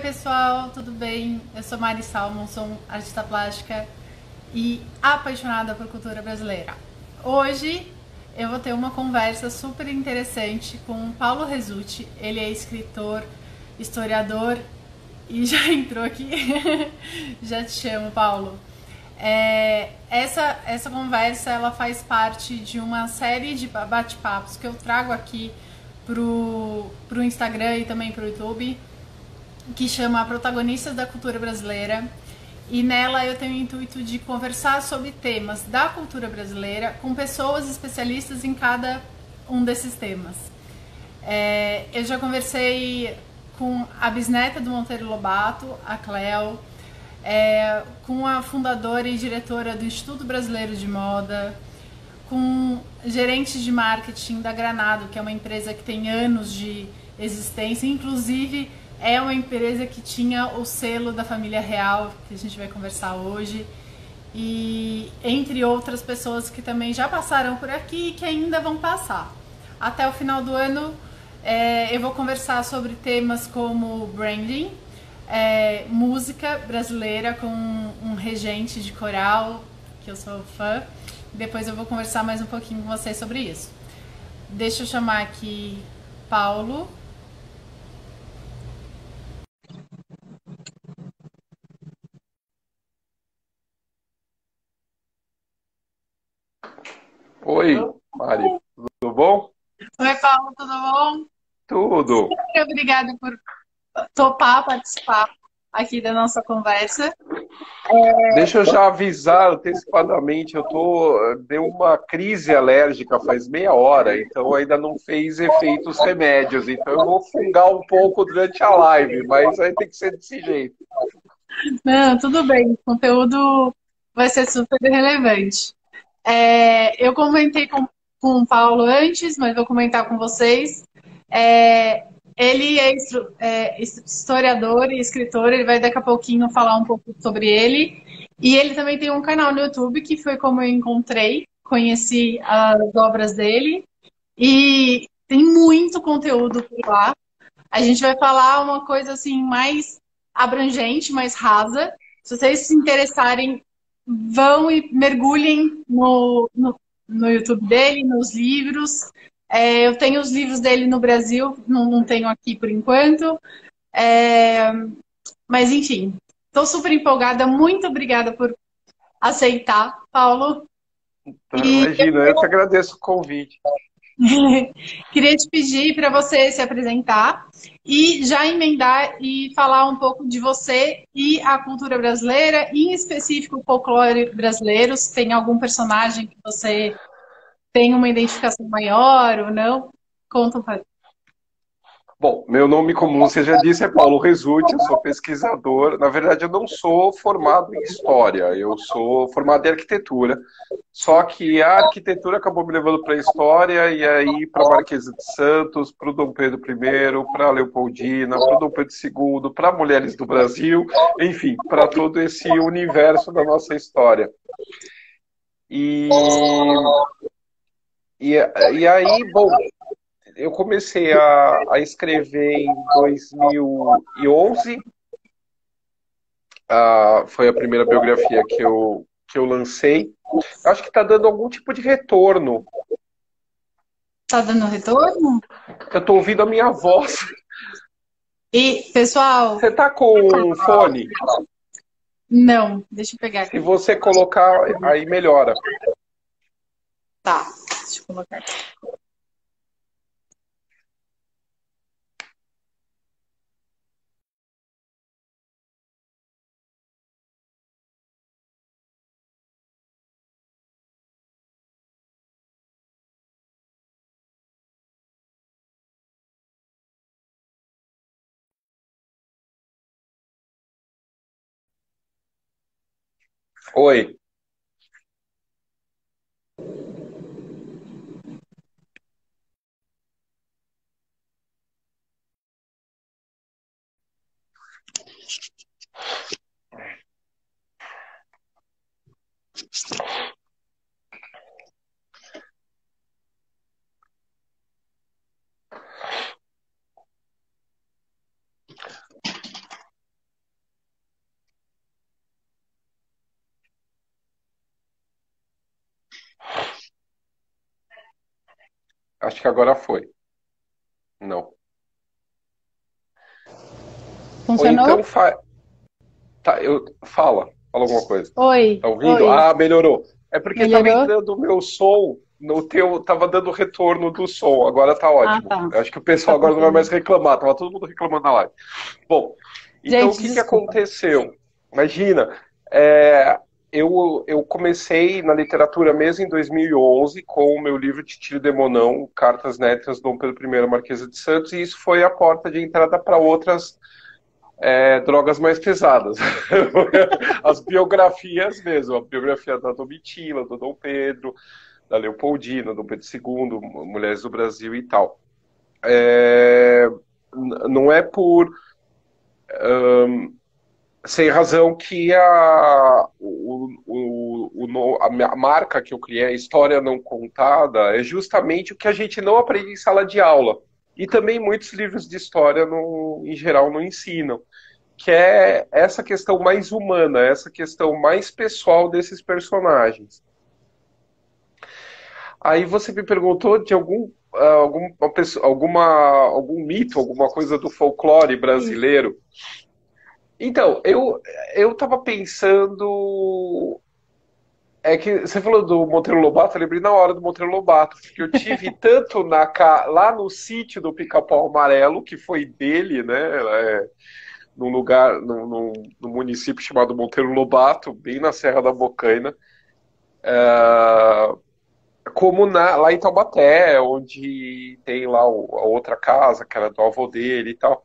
pessoal, tudo bem? Eu sou Mari Salmon, sou artista plástica e apaixonada por cultura brasileira. Hoje eu vou ter uma conversa super interessante com o Paulo Resutti. Ele é escritor, historiador e já entrou aqui. Já te chamo, Paulo. Essa conversa ela faz parte de uma série de bate-papos que eu trago aqui pro Instagram e também pro YouTube, que chama Protagonistas da Cultura Brasileira. E nela eu tenho o intuito de conversar sobre temas da cultura brasileira com pessoas especialistas em cada um desses temas. Eu já conversei com a bisneta do Monteiro Lobato, a Cleo, com a fundadora e diretora do Instituto Brasileiro de Moda, com gerente de marketing da Granado, que é uma empresa que tem anos de existência, inclusive é uma empresa que tinha o selo da família real, que a gente vai conversar hoje, e entre outras pessoas que também já passaram por aqui e que ainda vão passar. Até o final do ano eu vou conversar sobre temas como branding, música brasileira com um regente de coral, que eu sou fã. Depois eu vou conversar mais um pouquinho com vocês sobre isso. Deixa eu chamar aqui Paulo. Oi, Mari, tudo bom? Oi, Paulo, tudo bom? Tudo. Super obrigada por topar participar aqui da nossa conversa. Deixa eu já avisar antecipadamente, deu uma crise alérgica faz meia hora, então ainda não fez efeitos remédios, então eu vou fungar um pouco durante a live, mas vai ter que ser desse jeito. Não, tudo bem, o conteúdo vai ser super relevante. Eu comentei com o Paulo antes, mas vou comentar com vocês. Ele é historiador e escritor, ele vai daqui a pouquinho falar um pouco sobre ele. E ele também tem um canal no YouTube, que foi como eu encontrei, conheci as obras dele. E tem muito conteúdo por lá. A gente vai falar uma coisa assim mais abrangente, mais rasa. Se vocês se interessarem, vão e mergulhem no YouTube dele, nos livros. Eu tenho os livros dele no Brasil, não tenho aqui por enquanto. É, mas enfim, estou super empolgada. Muito obrigada por aceitar, Paulo. Então, E imagina, eu que agradeço o convite. queria te pedir para você se apresentar e já emendar e falar um pouco de você e a cultura brasileira, em específico o folclore brasileiro. Se tem algum personagem que você tem uma identificação maior ou não, conta para. Bom, meu nome, como você já disse, é Paulo Resutti, eu sou pesquisador. Na verdade, eu não sou formado em história, eu sou formado em arquitetura. Só que a arquitetura acabou me levando para a história, e aí para Marquesa de Santos, para o Dom Pedro I, para a Leopoldina, para o Dom Pedro II, para Mulheres do Brasil, enfim, para todo esse universo da nossa história. E, e aí, bom, eu comecei a escrever em 2011. Foi a primeira biografia que eu lancei. Acho que está dando algum tipo de retorno. Tá dando retorno? Eu estou ouvindo a minha voz. E, pessoal, Você está com fone? não, deixa eu pegar Se aqui. você colocar, aí melhora. Tá, deixa eu colocar aqui. Oi. Acho que agora foi. Não. Ou então Funcionou? tá, fala alguma coisa. Oi, Tá ouvindo? oi. Ah, melhorou. É porque tava Melhorou? entrando o meu som no teu, tava dando retorno do som. Agora tá Ah, ótimo. tá. Eu acho que o Tá pessoal agora não vai mais funcionando. reclamar. Tava todo mundo reclamando na live. Bom, então o Gente, que que desculpa. aconteceu? Imagina, é, eu comecei na literatura mesmo em 2011 com o meu livro de Tiro de Monão, Cartas Nécias, Dom Pedro I, Marquesa de Santos, e isso foi a porta de entrada para outras drogas mais pesadas. As biografias mesmo, a biografia da Domitila, do Dom Pedro, da Leopoldina, Dom Pedro II, Mulheres do Brasil e tal. Não é por sem razão que a marca que eu criei, a história não contada, é justamente o que a gente não aprende em sala de aula. E também muitos livros de história, em geral, não ensinam. Que é essa questão mais humana, essa questão mais pessoal desses personagens. Aí você me perguntou de algum mito, alguma coisa do folclore Isso. brasileiro. Então, eu estava pensando. É que você falou do Monteiro Lobato, eu lembrei na hora do Monteiro Lobato, porque eu tive tanto lá no sítio do Pica-Pau Amarelo, que foi dele, né? Num lugar, num município chamado Monteiro Lobato, bem na Serra da Bocaina, como lá em Taubaté, onde tem lá a outra casa, que era do avô dele e tal.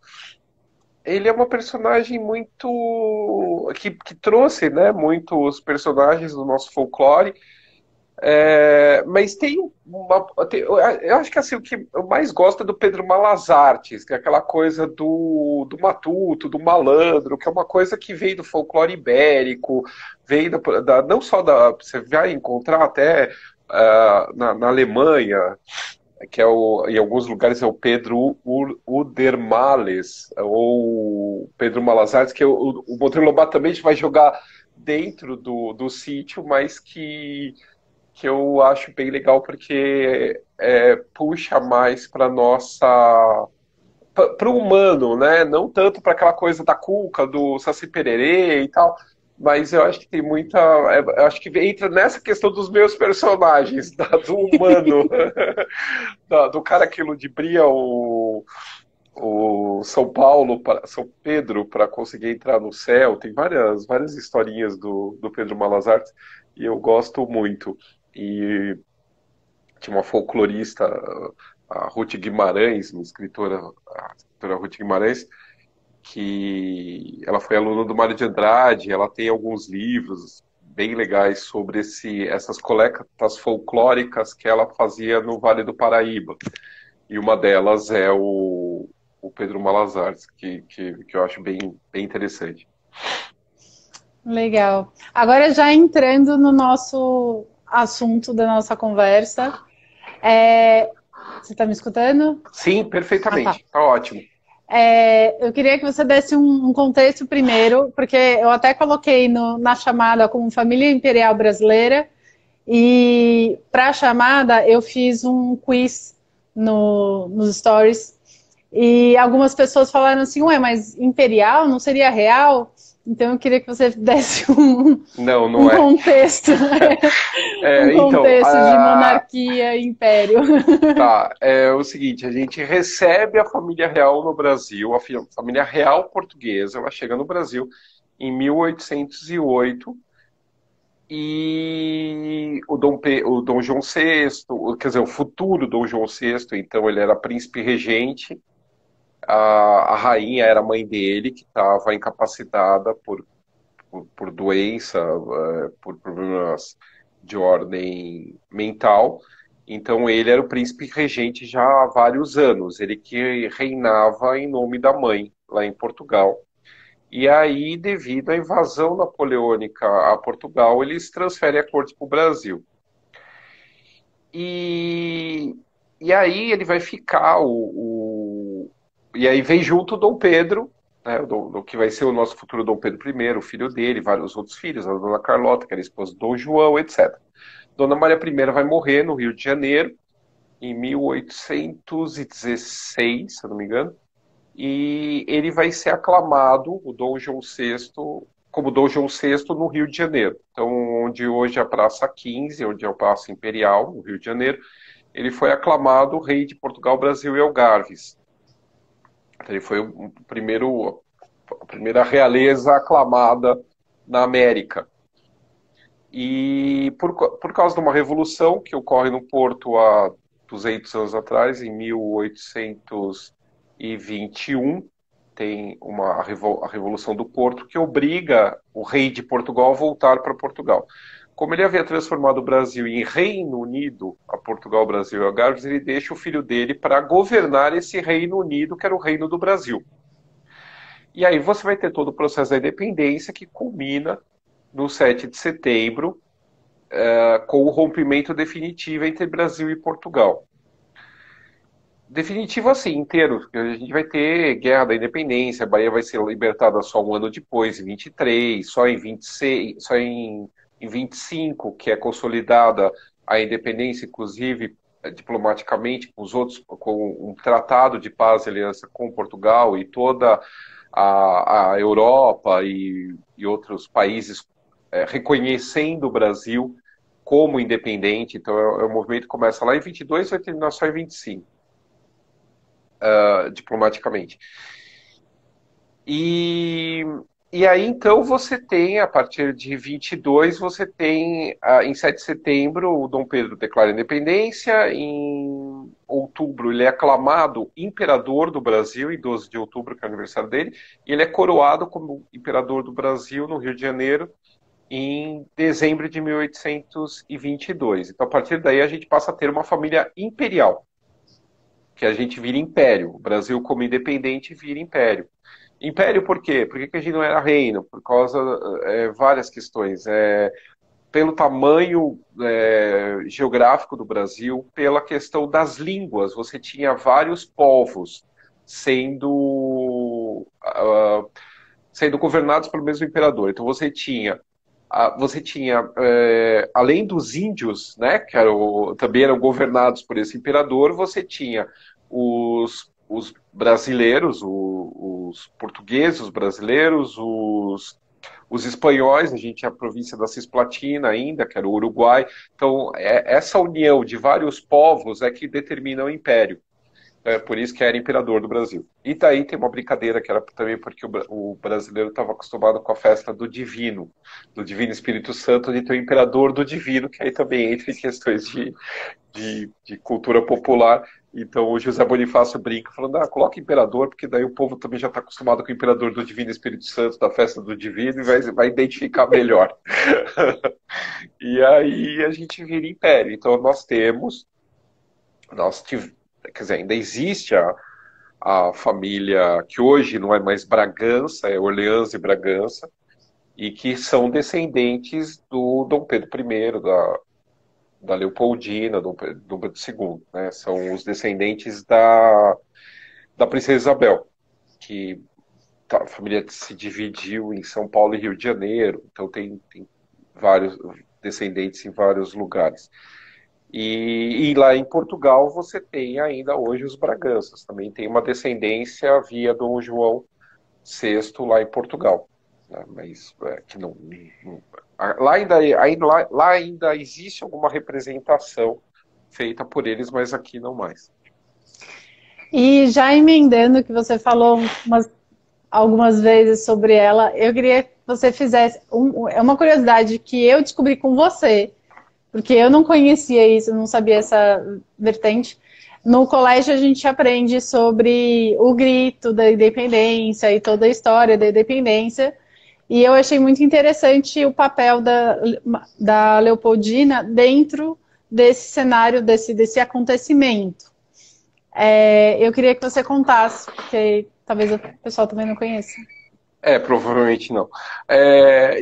Ele é uma personagem muito que trouxe, né, muitos personagens do nosso folclore. Mas eu acho que assim, o que eu mais gosto é do Pedro Malazartes, que é aquela coisa do matuto, do malandro, que é uma coisa que veio do folclore ibérico, veio não só você vai encontrar até na Alemanha, que em alguns lugares é o Pedro Udermales, ou Pedro Malazartes, que o Monteiro Lobato também vai jogar dentro do sítio, mas que eu acho bem legal porque puxa mais para nossa para o humano, né? Não tanto para aquela coisa da cuca, do Saci Pererê e tal, mas eu acho que tem muita. Eu acho que entra nessa questão dos meus personagens, do humano, do cara que ludibria o São Paulo, São Pedro, para conseguir entrar no céu. Tem várias historinhas do Pedro Malazarte e eu gosto muito. E tinha uma folclorista, a Ruth Guimarães, a escritora Ruth Guimarães, que ela foi aluna do Mário de Andrade, ela tem alguns livros bem legais sobre essas coletas folclóricas que ela fazia no Vale do Paraíba. E uma delas é o Pedro Malazartes, que eu acho bem interessante. Legal. Agora já entrando no nosso assunto da nossa conversa, você está me escutando? Sim, Ah, tá. perfeitamente. Tá ótimo. Eu queria que você desse um contexto primeiro, porque eu até coloquei na chamada como Família Imperial Brasileira, e para a chamada eu fiz um quiz nos stories, e algumas pessoas falaram assim, ué, mas imperial não seria real? Então eu queria que você desse Não, um não é. contexto, um Então, contexto de monarquia e império. tá, é o seguinte, a gente recebe a família real no Brasil, a família real portuguesa, ela chega no Brasil em 1808 e o Dom João VI, quer dizer, o futuro Dom João VI, então ele era príncipe regente, a rainha era a mãe dele, que estava incapacitada por doença, por problemas de ordem mental. Então ele era o príncipe regente já há vários anos, ele que reinava em nome da mãe lá em Portugal. E aí, devido à invasão napoleônica a Portugal, eles transferem a corte para o Brasil. E, e aí ele vai ficar e aí vem junto o Dom Pedro, né, que vai ser o nosso futuro Dom Pedro I, o filho dele, vários outros filhos, a Dona Carlota, que era a esposa do Dom João, etc. Dona Maria I vai morrer no Rio de Janeiro em 1816, se eu não me engano, e ele vai ser aclamado, o Dom João VI, como Dom João VI no Rio de Janeiro. Então, onde hoje é a Praça 15, onde é o Paço Imperial, no Rio de Janeiro, ele foi aclamado rei de Portugal, Brasil e Algarves. Ele foi a primeira realeza aclamada na América. E por causa de uma revolução que ocorre no Porto há 200 anos atrás, em 1821, tem a Revolução do Porto, que obriga o rei de Portugal a voltar para Portugal. Como ele havia transformado o Brasil em Reino Unido, a Portugal, Brasil e Algarves, ele deixa o filho dele para governar esse Reino Unido, que era o Reino do Brasil. E aí você vai ter todo o processo da independência que culmina no 7 de setembro, com o rompimento definitivo entre Brasil e Portugal. Definitivo assim, inteiro. A gente vai ter Guerra da Independência, a Bahia vai ser libertada só um ano depois, em 23, só em 26, só em 25, que é consolidada a independência, inclusive diplomaticamente, com os outros, com um tratado de paz e aliança com Portugal e toda a Europa e outros países reconhecendo o Brasil como independente. Então, o movimento começa lá em 22 e vai terminar só em 25, diplomaticamente. E aí, então, você tem, a partir de 22, você tem, em 7 de setembro, o Dom Pedro declara a independência, em outubro ele é aclamado imperador do Brasil, em 12 de outubro, que é o aniversário dele, e ele é coroado como imperador do Brasil, no Rio de Janeiro, em dezembro de 1822. Então, a partir daí, a gente passa a ter uma família imperial, que a gente vira império. O Brasil, como independente, vira império. Império por quê? Por que a gente não era reino? Por causa várias questões. Pelo tamanho geográfico do Brasil, pela questão das línguas. Você tinha vários povos sendo governados pelo mesmo imperador. Então você tinha, além dos índios, né, que também eram governados por esse imperador, você tinha os brasileiros, os portugueses, os brasileiros, os espanhóis. A gente tinha a província da Cisplatina ainda, que era o Uruguai. Então, essa união de vários povos é que determina o império. É por isso que era imperador do Brasil. E daí tem uma brincadeira que era também porque o brasileiro estava acostumado com a festa do Divino Espírito Santo, de ter o imperador do Divino, que aí também entra em questões de cultura popular. Então o José Bonifácio brinca, falando, coloca imperador, porque daí o povo também já está acostumado com o imperador do Divino Espírito Santo, da festa do Divino, e vai identificar melhor. E aí a gente vira império. Então quer dizer, ainda existe a família que hoje não é mais Bragança, é Orleans e Bragança, e que são descendentes do Dom Pedro I, da Leopoldina, do Pedro II, né? São os descendentes da Princesa Isabel, que a família se dividiu em São Paulo e Rio de Janeiro, então tem vários descendentes em vários lugares. E lá em Portugal você tem ainda hoje os Braganças, também tem uma descendência via Dom João VI lá em Portugal, né? Mas que não lá ainda existe alguma representação feita por eles, mas aqui não mais. E já emendando que você falou algumas vezes sobre ela, eu queria que você fizesse uma curiosidade que eu descobri com você, porque eu não conhecia isso, não sabia essa vertente. No colégio a gente aprende sobre o grito da independência e toda a história da independência. E eu achei muito interessante o papel da Leopoldina dentro desse cenário, desse acontecimento. Eu queria que você contasse, porque talvez o pessoal também não conheça. Provavelmente não.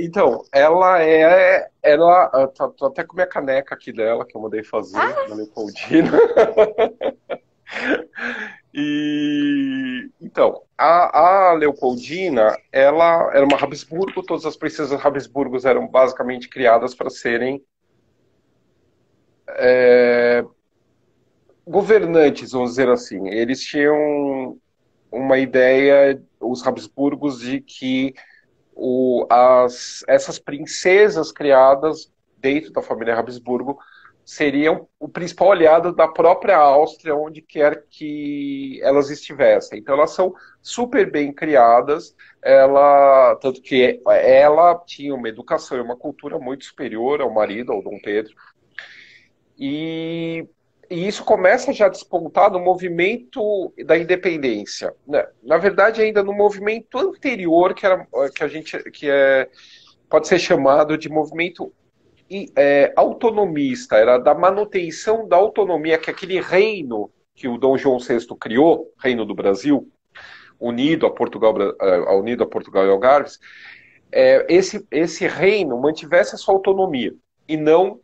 Então, ela tô até com minha caneca aqui dela, que eu mandei fazer, da Leopoldina. Então, a Leopoldina, ela era uma Habsburgo, todas as princesas Habsburgos eram basicamente criadas para serem governantes, vamos dizer assim, eles tinham uma ideia, os Habsburgos, de que essas princesas criadas dentro da família Habsburgo seriam o principal aliado da própria Áustria, onde quer que elas estivessem. Então elas são super bem criadas, tanto que ela tinha uma educação e uma cultura muito superior ao marido, ao Dom Pedro, e isso começa já a despontar no movimento da independência, né? Na verdade, ainda no movimento anterior, pode ser chamado de movimento autonomista, era da manutenção da autonomia, que aquele reino que o Dom João VI criou, Reino do Brasil, unido a Portugal e Algarves, esse reino mantivesse a sua autonomia e não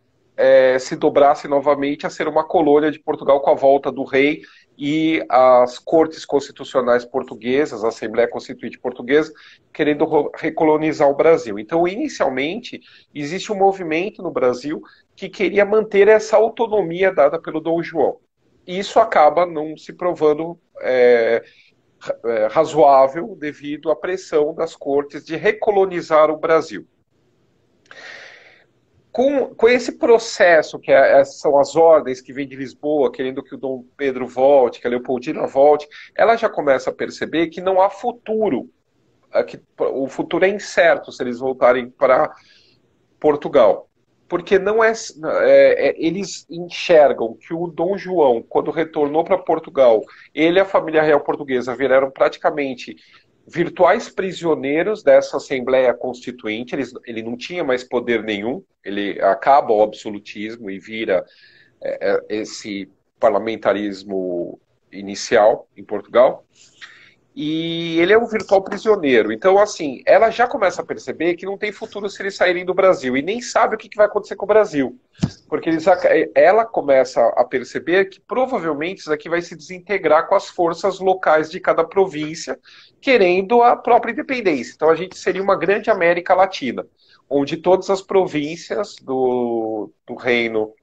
se dobrasse novamente a ser uma colônia de Portugal com a volta do rei e as cortes constitucionais portuguesas, a Assembleia Constituinte Portuguesa, querendo recolonizar o Brasil. Então, inicialmente, existe um movimento no Brasil que queria manter essa autonomia dada pelo Dom João. E isso acaba não se provando razoável devido à pressão das cortes de recolonizar o Brasil. Com esse processo, que são as ordens que vêm de Lisboa, querendo que o Dom Pedro volte, que a Leopoldina volte, ela já começa a perceber que não há futuro, que o futuro é incerto se eles voltarem para Portugal. Porque eles enxergam que o Dom João, quando retornou para Portugal, ele e a família real portuguesa viraram praticamente virtuais prisioneiros dessa Assembleia Constituinte. Ele não tinha mais poder nenhum, ele acaba o absolutismo e vira esse parlamentarismo inicial em Portugal, e ele é um virtual prisioneiro. Então, assim, ela já começa a perceber que não tem futuro se eles saírem do Brasil, e nem sabe o que vai acontecer com o Brasil, porque ela começa a perceber que provavelmente isso aqui vai se desintegrar com as forças locais de cada província, querendo a própria independência. Então a gente seria uma grande América Latina, onde todas as províncias do Reino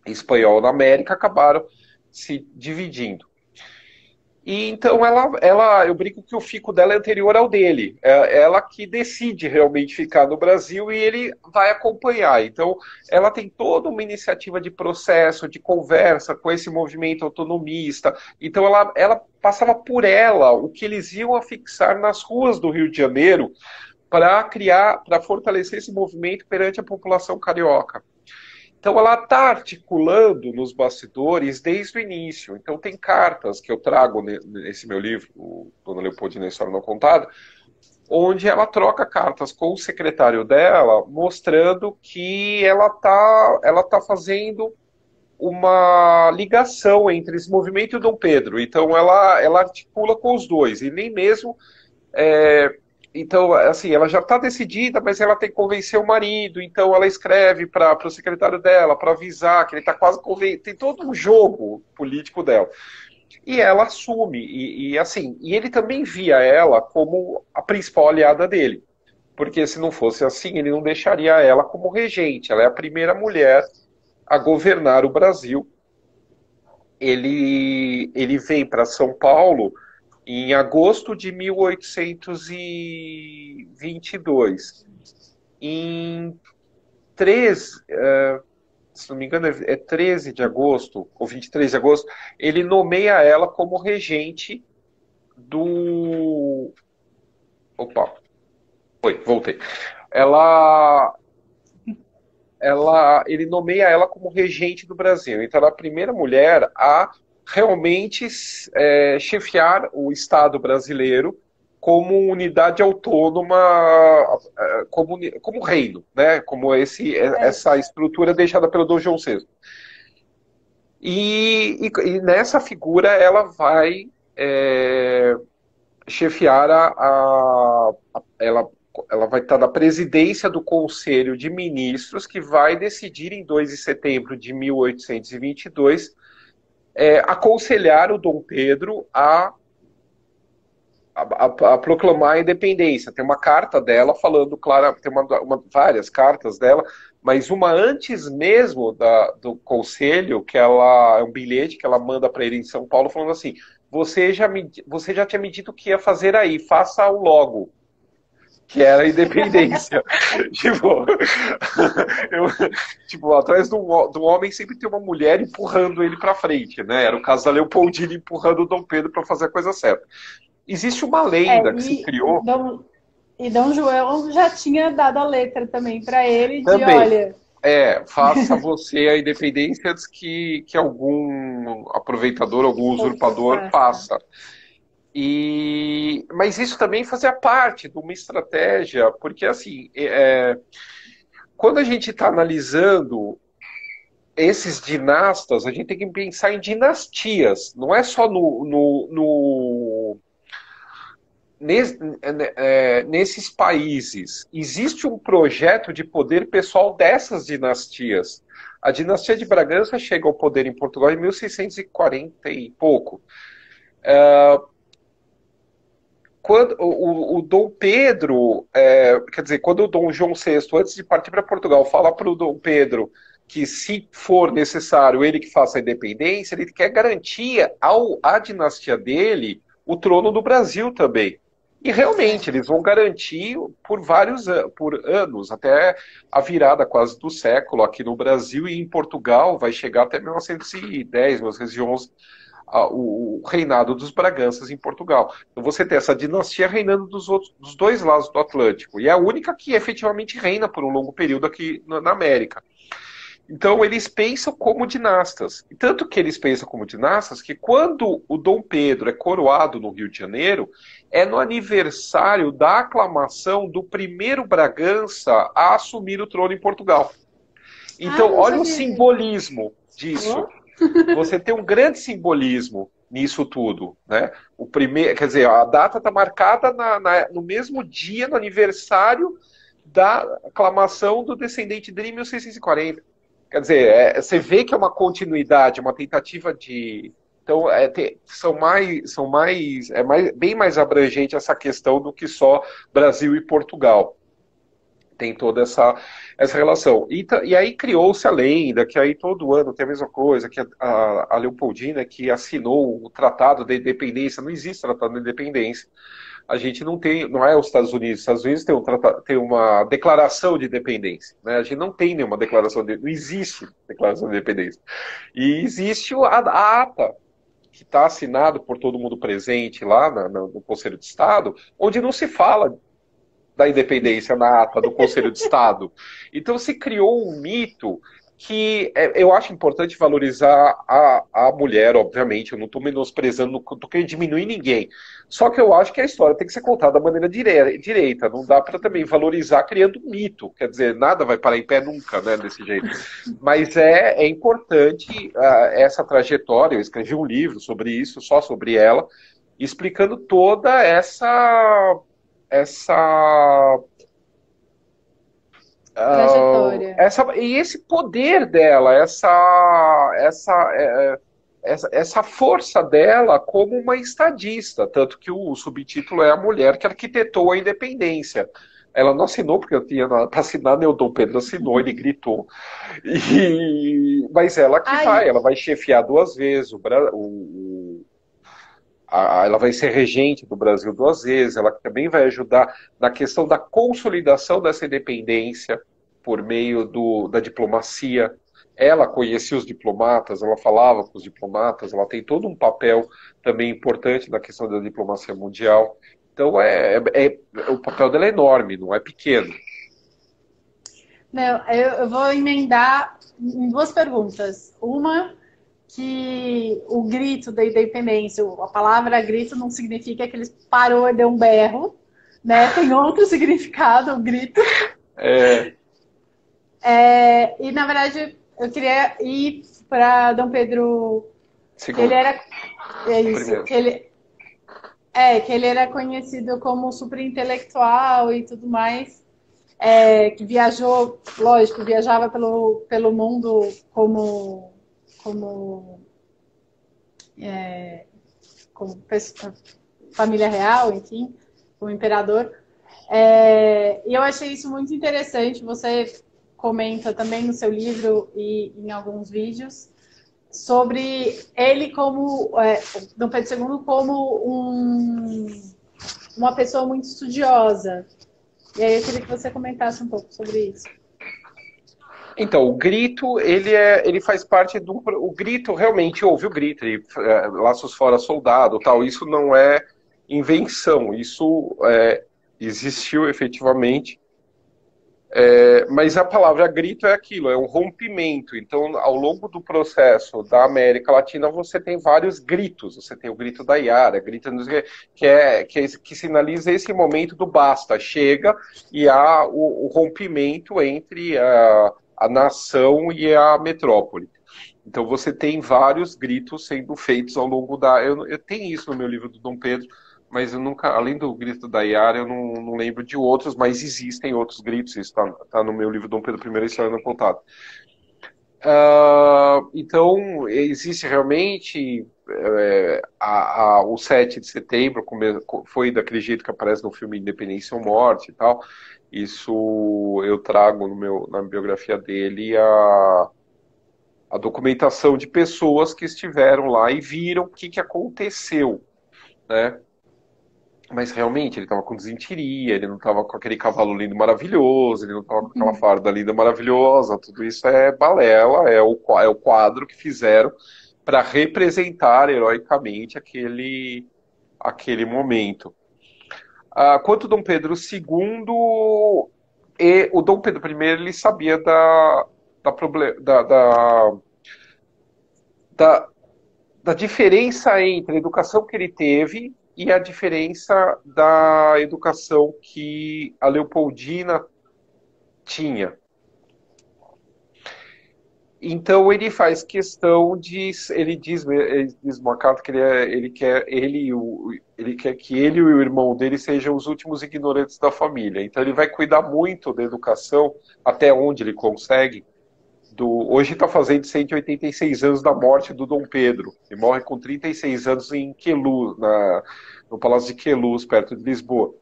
Espanhol na América acabaram se dividindo. E então eu brinco que o fico dela é anterior ao dele. Ela que decide realmente ficar no Brasil e ele vai acompanhar. Então ela tem toda uma iniciativa de processo, de conversa com esse movimento autonomista. Então ela passava por ela o que eles iam afixar nas ruas do Rio de Janeiro para fortalecer esse movimento perante a população carioca. Então ela está articulando nos bastidores desde o início. Então tem cartas que eu trago nesse meu livro, o Dona Leopoldina, a História Não Contada, onde ela troca cartas com o secretário dela, mostrando que ela tá fazendo uma ligação entre esse movimento e o Dom Pedro. Então ela articula com os dois, e nem mesmo... Então, assim, ela já está decidida, mas ela tem que convencer o marido, então ela escreve para o secretário dela, para avisar que ele está quase convencido. Tem todo um jogo político dela. E ela assume, e ele também via ela como a principal aliada dele. Porque se não fosse assim, ele não deixaria ela como regente. Ela é a primeira mulher a governar o Brasil. Ele vem para São Paulo em agosto de 1822, em 13, se não me engano, é 13 de agosto, ou 23 de agosto, ele nomeia ela como regente do... Opa, voltei. Ele nomeia ela como regente do Brasil. Então, ela é a primeira mulher a realmente chefiar o Estado brasileiro como unidade autônoma, como reino, né? Como essa estrutura deixada pelo Dom João VI. E nessa figura ela vai chefiar ela vai estar na presidência do Conselho de Ministros, que vai decidir em 2 de setembro de 1822 aconselhar o Dom Pedro a proclamar a independência. Tem uma carta dela falando, claro, tem várias cartas dela, mas uma antes mesmo do conselho, que ela é um bilhete que ela manda para ele em São Paulo, falando assim: você já tinha me dito o que ia fazer aí, faça o logo. Que era a independência. Tipo, tipo, atrás do homem sempre tem uma mulher empurrando ele para frente, né? Era o caso da Leopoldina empurrando o Dom Pedro para fazer a coisa certa. Existe uma lenda que se criou. E Dom João já tinha dado a letra também para ele de, Também. olha... Faça você a independência antes que algum aproveitador, algum usurpador faça. Mas isso também fazia parte de uma estratégia, porque assim, quando a gente está analisando esses dinastas, a gente tem que pensar em dinastias, não é só nesses países. Existe um projeto de poder pessoal dessas dinastias. A dinastia de Bragança chega ao poder em Portugal em 1640 e pouco. Quando o Dom Pedro, quer dizer, quando o Dom João VI, antes de partir para Portugal, fala para o Dom Pedro que, se for necessário, ele que faça a independência, ele quer garantir à dinastia dele o trono do Brasil também. E realmente, eles vão garantir por anos, até a virada quase do século aqui no Brasil, e em Portugal vai chegar até 1910, 1911, o reinado dos Braganças em Portugal. Então você tem essa dinastia reinando dos dois lados do Atlântico, e é a única que efetivamente reina por um longo período aqui na América. Então eles pensam como dinastas. E tanto que eles pensam como dinastas que quando o Dom Pedro é coroado no Rio de Janeiro, é no aniversário da aclamação do primeiro Bragança a assumir o trono em Portugal. Então, olha o simbolismo disso. Você tem um grande simbolismo nisso tudo, né? O primeiro, quer dizer, a data está marcada no mesmo dia, no aniversário da aclamação do descendente dele em 1640. Quer dizer, você vê que é uma continuidade, uma tentativa de... Então, bem mais abrangente essa questão do que só Brasil e Portugal. Tem toda essa relação. E aí criou-se a lenda, que aí todo ano tem a mesma coisa, que a Leopoldina, que assinou o Tratado da Independência. Não existe Tratado da Independência. A gente não é os Estados Unidos. Os Estados Unidos tem uma declaração de independência, né? A gente não tem nenhuma não existe declaração de independência. E existe a ata, que está assinado por todo mundo presente lá no Conselho de Estado, onde não se fala da independência na ata do Conselho de Estado. Então se criou um mito que eu acho importante valorizar a mulher, obviamente. Eu não estou menosprezando, não estou querendo diminuir ninguém. Só que eu acho que a história tem que ser contada da maneira direita. Não dá para também valorizar criando mito. Quer dizer, nada vai parar em pé nunca, né, desse jeito. Mas é importante essa trajetória. Eu escrevi um livro sobre isso, só sobre ela, explicando toda trajetória. E esse poder dela, essa força dela como uma estadista, tanto que o subtítulo é A Mulher que Arquitetou a Independência. Ela não assinou, porque eu tinha para assinar, né, o Dom Pedro assinou, ele gritou. Mas ela que ela vai chefiar 2 vezes ela vai ser regente do Brasil 2 vezes, ela também vai ajudar na questão da consolidação dessa independência por meio da diplomacia. Ela conhecia os diplomatas, ela falava com os diplomatas, ela tem todo um papel também importante na questão da diplomacia mundial. Então o papel dela é enorme, não é pequeno. Não, eu vou emendar em 2 perguntas. Uma, que o grito da independência, a palavra grito não significa que ele parou e deu um berro, né? Tem outro significado, o grito. E, na verdade, eu queria ir para Dom Pedro, que ele era... que ele era conhecido como super intelectual e tudo mais, que viajou, lógico, viajava pelo mundo como família real, enfim, como imperador. E eu achei isso muito interessante, você comenta também no seu livro e em alguns vídeos sobre ele como Dom Pedro II como uma pessoa muito estudiosa. E aí eu queria que você comentasse um pouco sobre isso. Então, o grito, ele faz parte do... O grito, realmente houve o grito, laços fora soldado, tal. Isso não é invenção, isso existiu efetivamente. Mas a palavra grito é aquilo, é um rompimento. Então, ao longo do processo da América Latina, você tem vários gritos. Você tem o grito da Iara, grito que sinaliza esse momento do basta, chega, e há o rompimento entre a nação e a metrópole. Então, você tem vários gritos sendo feitos ao longo da... Eu tenho isso no meu livro do Dom Pedro, mas eu nunca, além do grito da Iara, eu não lembro de outros, mas existem outros gritos, isso está no meu livro Dom Pedro I, História Não Contada. Então, existe realmente o 7 de setembro, foi daquele jeito que aparece no filme Independência ou Morte e tal. Isso eu trago na biografia dele a documentação de pessoas que estiveram lá e viram o que aconteceu, né? Mas realmente ele estava com desinteria, ele não estava com aquele cavalo lindo maravilhoso, ele não estava com aquela farda linda maravilhosa, tudo isso é balela, é o quadro que fizeram para representar heroicamente aquele momento. Quanto ao Dom Pedro II, o Dom Pedro I ele sabia da diferença entre a educação que ele teve e a diferença da educação que a Leopoldina tinha. Então ele faz questão de... Ele diz uma carta que ele quer que ele e o irmão dele sejam os últimos ignorantes da família. Então ele vai cuidar muito da educação, até onde ele consegue. Hoje está fazendo 186 anos da morte do Dom Pedro. Ele morre com 36 anos em Queluz, no Palácio de Queluz, perto de Lisboa.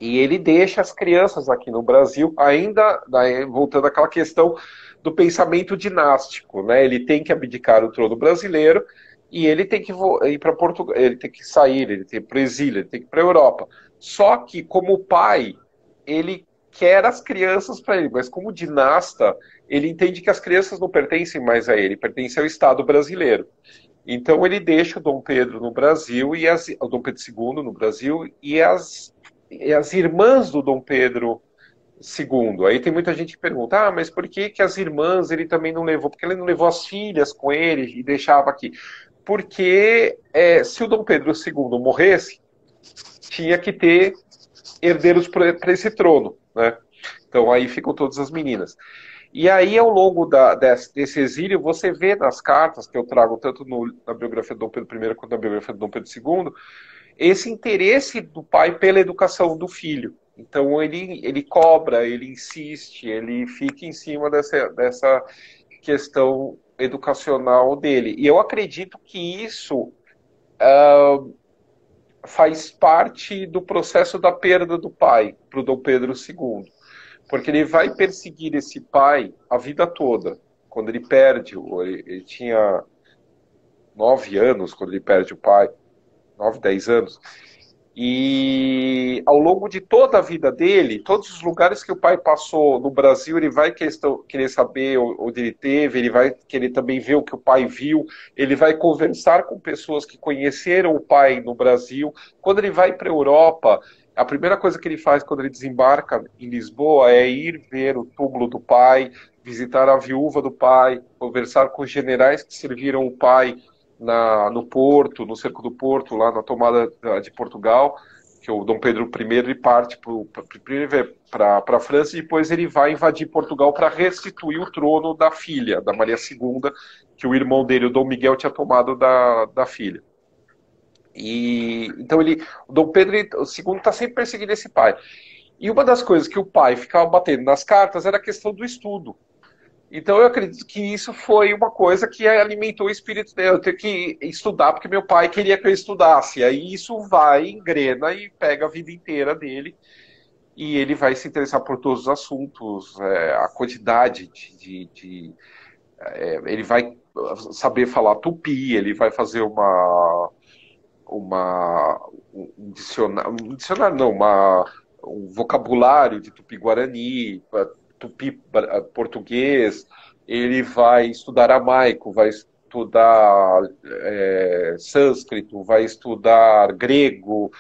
E ele deixa as crianças aqui no Brasil, ainda voltando àquela questão do pensamento dinástico, né? Ele tem que abdicar o trono brasileiro e ele tem que ir para Portugal, ele tem que sair, ele tem que ir para o exílio, ele tem que ir para a Europa. Só que, como pai, ele quer as crianças para ele, mas como dinasta, ele entende que as crianças não pertencem mais a ele, pertencem ao Estado brasileiro. Então ele deixa o Dom Pedro no Brasil, o Dom Pedro II no Brasil, e as irmãs do Dom Pedro II. Aí tem muita gente que pergunta, mas por que as irmãs ele também não levou? Porque ele não levou as filhas com ele e deixava aqui. Porque se o Dom Pedro II morresse, tinha que ter herdeiros para esse trono, né? Então aí ficam todas as meninas. E aí, ao longo desse exílio, você vê nas cartas que eu trago, tanto na biografia do Dom Pedro I quanto na biografia do Dom Pedro II, esse interesse do pai pela educação do filho. Então ele cobra, ele insiste, ele fica em cima dessa questão educacional dele. E eu acredito que isso faz parte do processo da perda do pai para o Dom Pedro II. Porque ele vai perseguir esse pai a vida toda. Quando ele perde, ele tinha 9 anos quando ele perde o pai, 9, 10 anos. E ao longo de toda a vida dele, todos os lugares que o pai passou no Brasil, ele vai querer saber onde ele teve, ele vai querer também ver o que o pai viu, ele vai conversar com pessoas que conheceram o pai no Brasil. Quando ele vai para a Europa, a primeira coisa que ele faz quando ele desembarca em Lisboa é ir ver o túmulo do pai, visitar a viúva do pai, conversar com os generais que serviram o pai no Porto, no cerco do Porto, lá na tomada de Portugal, que o Dom Pedro I ele parte para a França e depois ele vai invadir Portugal para restituir o trono da filha, da Maria II, que o irmão dele, o Dom Miguel, tinha tomado da filha. E então o Dom Pedro II está sempre perseguindo esse pai. E uma das coisas que o pai ficava batendo nas cartas era a questão do estudo. Então eu acredito que isso foi uma coisa que alimentou o espírito dele. Eu tenho que estudar porque meu pai queria que eu estudasse. Aí isso vai, engrena e pega a vida inteira dele. e ele vai se interessar por todos os assuntos, a quantidade ele vai saber falar tupi, ele vai fazer um dicionário não, um vocabulário de tupi-guarani, tupi-português, ele vai estudar aramaico, vai estudar sânscrito, vai estudar grego,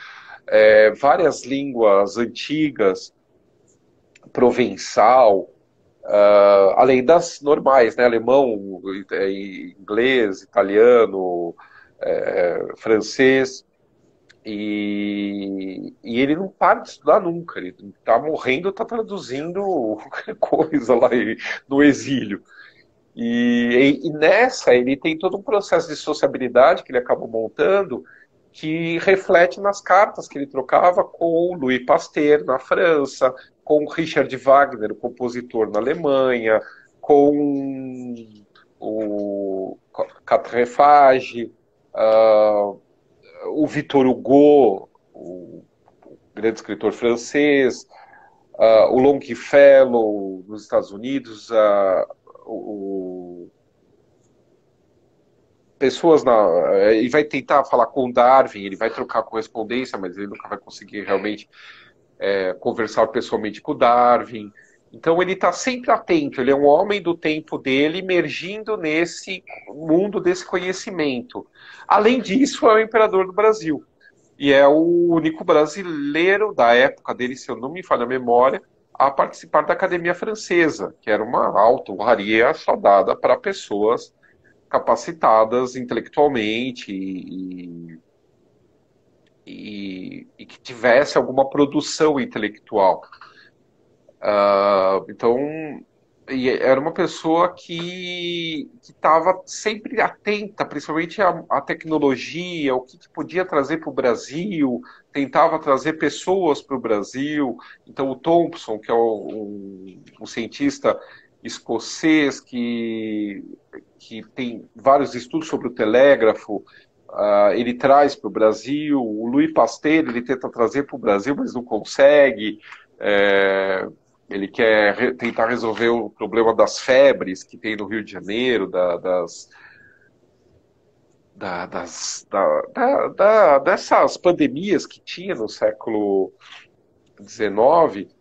várias línguas antigas, provençal, além das normais, né? Alemão, inglês, italiano, francês. E ele não para de estudar nunca. Ele está morrendo, está traduzindo coisa lá no exílio. E nessa, ele tem todo um processo de sociabilidade que ele acabou montando, que reflete nas cartas que ele trocava com o Louis Pasteur na França, com o Richard Wagner, o compositor, na Alemanha, com o Quatrefages, o Victor Hugo, o grande escritor francês, o Longfellow nos Estados Unidos, pessoas ele vai tentar falar com o Darwin, ele vai trocar correspondência, mas ele nunca vai conseguir realmente conversar pessoalmente com o Darwin. Então ele está sempre atento, ele é um homem do tempo dele, emergindo nesse mundo desse conhecimento. Além disso, é o imperador do Brasil. E é o único brasileiro da época dele, se eu não me falha a memória, a participar da Academia Francesa, que era uma alta honraria só dada para pessoas capacitadas intelectualmente e que tivesse alguma produção intelectual. Então, era uma pessoa que estava sempre atenta, principalmente à tecnologia, o que podia trazer para o Brasil, tentava trazer pessoas para o Brasil. Então, o Thompson, que é um cientista escocês que tem vários estudos sobre o telégrafo, ele traz para o Brasil. O Louis Pasteur, ele tenta trazer para o Brasil, mas não consegue. Ele quer tentar resolver o problema das febres que tem no Rio de Janeiro, dessas pandemias que tinha no século XIX.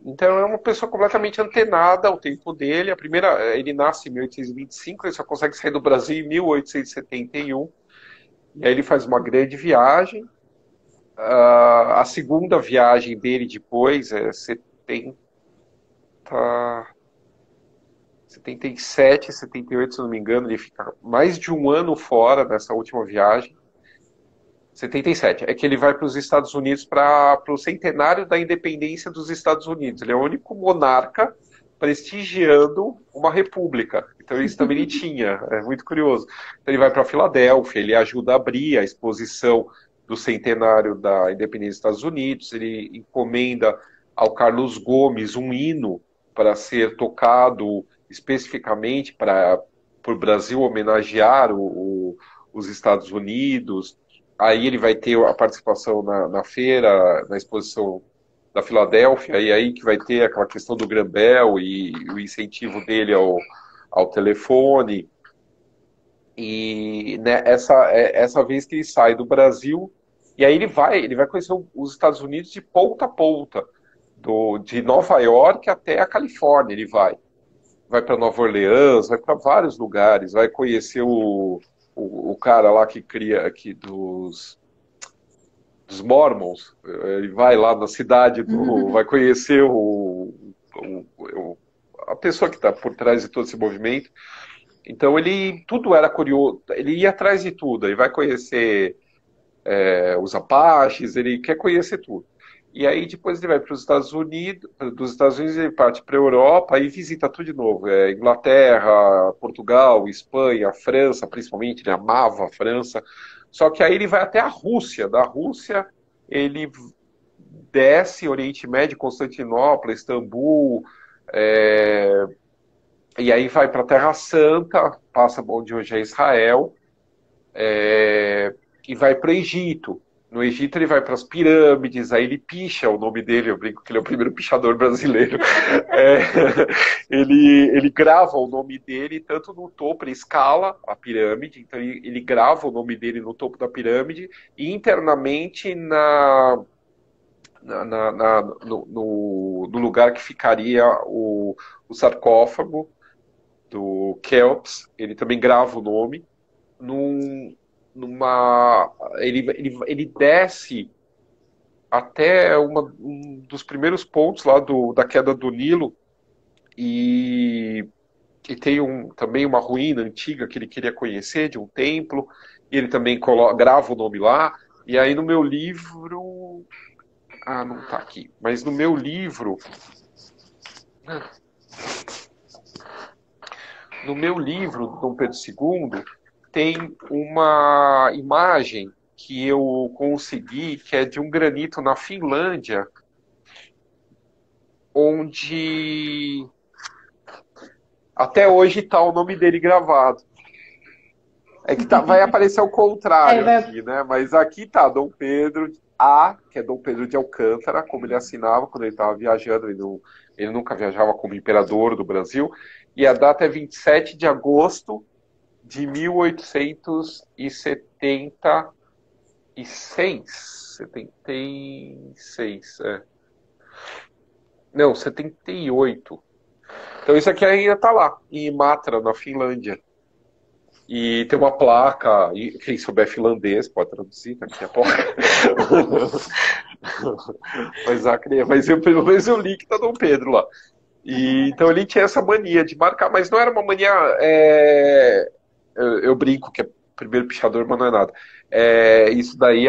Então é uma pessoa completamente antenada ao tempo dele. Ele nasce em 1825, ele só consegue sair do Brasil em 1871. E aí ele faz uma grande viagem. A segunda viagem dele depois é 77, 78, se não me engano. Ele fica mais de um ano fora nessa última viagem. 77. É que ele vai para os Estados Unidos para o centenário da independência dos Estados Unidos. Ele é o único monarca prestigiando uma república. Então isso também ele tinha. É muito curioso. Então ele vai para Filadélfia, ele ajuda a abrir a exposição do centenário da independência dos Estados Unidos. Ele encomenda ao Carlos Gomes um hino para ser tocado especificamente para o Brasil homenagear os Estados Unidos. Aí ele vai ter a participação na feira, na exposição da Filadélfia, e aí que vai ter aquela questão do Grambel e o incentivo dele ao telefone. E né, essa vez que ele sai do Brasil, e aí ele vai conhecer os Estados Unidos de ponta a ponta, de Nova York até a Califórnia. Ele vai para Nova Orleans, vai para vários lugares, vai conhecer o cara lá que cria aqui dos Mormons. Ele vai lá na cidade vai conhecer a pessoa que está por trás de todo esse movimento. Então tudo era curioso, ele ia atrás de tudo, ele vai conhecer os Apaches, ele quer conhecer tudo. E aí depois ele vai para os Estados Unidos, dos Estados Unidos ele parte para a Europa e visita tudo de novo. Inglaterra, Portugal, Espanha, França, principalmente, ele amava a França. Só que aí ele vai até a Rússia. Da Rússia ele desce Oriente Médio, Constantinopla, Istambul, e aí vai para a Terra Santa, passa onde hoje é Israel, e vai para o Egito. No Egito ele vai para as pirâmides, aí ele picha o nome dele, eu brinco que ele é o primeiro pichador brasileiro. É, ele grava o nome dele tanto no topo, ele escala a pirâmide, então ele grava o nome dele no topo da pirâmide, e internamente no lugar que ficaria o sarcófago do Quéops, ele também grava o nome. Ele desce até um dos primeiros pontos lá da queda do Nilo e tem também uma ruína antiga que ele queria conhecer, de um templo, e ele também grava o nome lá. E aí no meu livro... Ah, não tá aqui. Mas no meu livro... No meu livro, do Dom Pedro II, tem uma imagem que eu consegui, que é de um granito na Finlândia, onde até hoje está o nome dele gravado. É que vai aparecer ao contrário aqui, né? Mas aqui tá Dom Pedro A, que é Dom Pedro de Alcântara, como ele assinava quando ele estava viajando. Ele nunca viajava como imperador do Brasil. E a data é 27 de agosto de 1876. 76, Não, 78. Então isso aqui ainda está lá, em Imatra, na Finlândia. E tem uma placa, e quem souber finlandês pode traduzir, tá aqui a placa. Mas pelo menos eu li que tá Dom Pedro lá. E, então ele tinha essa mania de marcar, mas não era uma mania. Eu brinco que é primeiro pichador, mas não é nada. Isso daí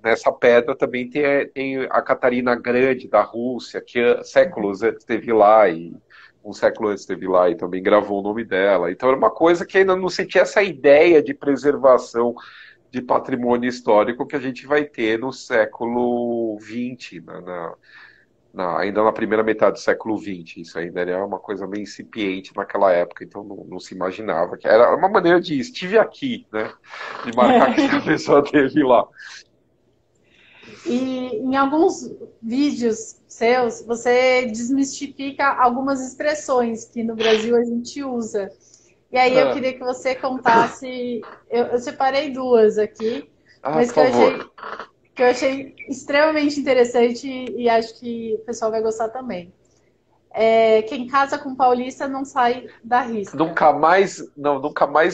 nessa pedra também tem a Catarina Grande da Rússia, que séculos antes esteve lá, e um século antes esteve lá e também gravou o nome dela. Então era uma coisa que ainda não se tinha essa ideia de preservação de patrimônio histórico que a gente vai ter no século XX, ainda na primeira metade do século XX. Isso ainda era uma coisa meio incipiente naquela época, então não se imaginava. Que era uma maneira de estive aqui, né? De marcar que a pessoa esteve lá. E em alguns vídeos seus, você desmistifica algumas expressões que no Brasil a gente usa. E aí eu queria que você contasse... Eu separei duas aqui, mas que eu achei extremamente interessante e acho que o pessoal vai gostar também. Quem casa com paulista não sai da risca. Nunca mais